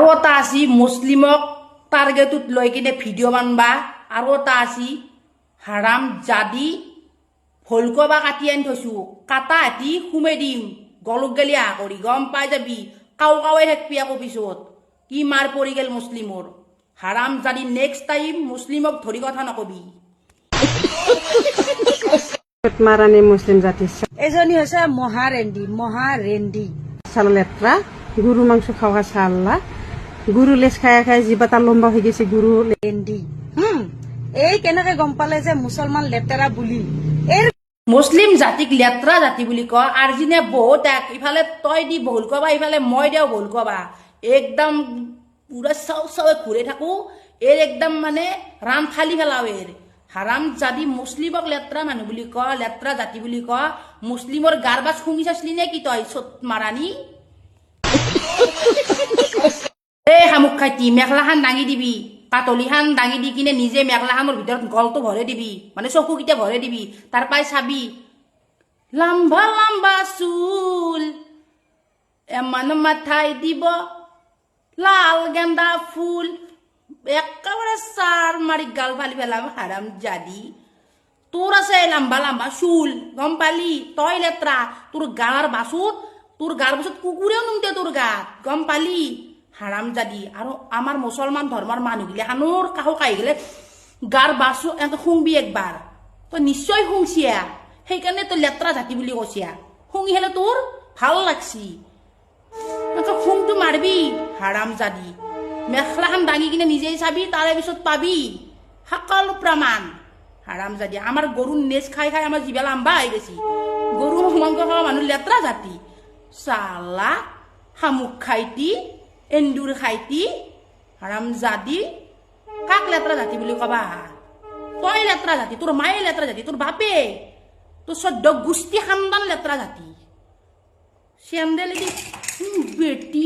আৰু এটা আছে মুছলিমক টাৰ্গেটত লৈ কিনে ভিডিঅ' বানবা আৰু এটা আছে হাৰাম জাদি ভলকবা কাটি আনি থৈছো কাটা হাতি সুমে দিম গলক গেলি আহ কৰি গম পাই যাবি কাও কাৱে থাকবি আকৌ পিছত কি মাৰ পৰি গেল মুছলিমৰ হাৰাম জাদি নেক্সট টাইম মুছলিমক ধৰি কথা নকবি মাৰানি মুসলিম জাতি এজনী হৈছে মহাৰেণ্ডি লেত্ৰা গৰু মাংস খাওয়া সাল্লা গৰু লেজ খাই খাই জিবাটা লম্বা হয়ে গেছে গৰু ৰেণ্ডি এই কেনেকে গম পালে যে মুছলমান লেতেৰা বুলি এই মুছলিম জাতিক লেত্ৰা জাতি বুলি কয় আৰু যিনে বহুত ইফালে তই দি ভুল কবা ইফালে মই দিও ভুল কবা একদম পুৰা চাও চাৱে ঘূৰে থাকো এর একদম মানে রাম ফালি ফেলাও এর হারাম জাদি মুসলিমক লেত্রা মানুহ বুলি কয় লেত্রা জাতি বুলি কয় মুসলিমৰ গাৰ বাছ শুঙি চাইছিলি নে কি তই চত মাৰানি এই হামুক খাইতি মেখলাখান দাঙি দিবি পাতলিখান দাঙি দি কিনে নিজে মেখলাখানৰ ভিতৰত গলটো ভৰাই দিবি মানে চকুকেইটা ভৰাই দিবি তাৰ পাই চাবি লম্বা লম্বা চুল এমন মাথায় দিব লাল গেন্দা ফুল একেবারে সার মারি গাল ফালি ফেলাম হারাম জাদি তোর আছে লম্বা লম্বা চুল গম পালি তই লেত্রা তোর গার বাসুত কুকুরেও নুমতে তোর গাত গম পালি হারাম জাদি আৰু আমাৰ মুছলমান ধৰ্মৰ মানুহগিলা খানোৰ কাহো কাহি গেলে গাৰ বাসু এত শুংবি একবাৰ তই নিশ্চয় শুংছিয়া সেইকাৰণে তই লেত্ৰা জাতি বুলি কৈছিয়া শুঙি হেলে তোৰ ভাল লাগছি শুংটো মাৰবি হাৰাম জাদি মেখলাখান দাঙি কিনে নিজেই চাবি তাৰে পিছত পাবি সকলো প্ৰমাণ হাৰাম জাদি আমাৰ গৰুৰ নেজ খাই খাই আমাৰ জিভা লাম্বা হৈ গেছি গৰু মাংস খাওয়া মানুহ লেত্ৰা জাতি চালা শামুক খাইতি এন্দুৰ খাইতি হাৰাম জাদি কাক লেত্ৰা জাতি বুলি কবা তই লেত্ৰা জাতি তোৰ মায়ে লেত্ৰা জাতি তোৰ বাপে তোৰ 14 গোষ্ঠী খানদান লেত্ৰা জাতি চেন্দেল বেটি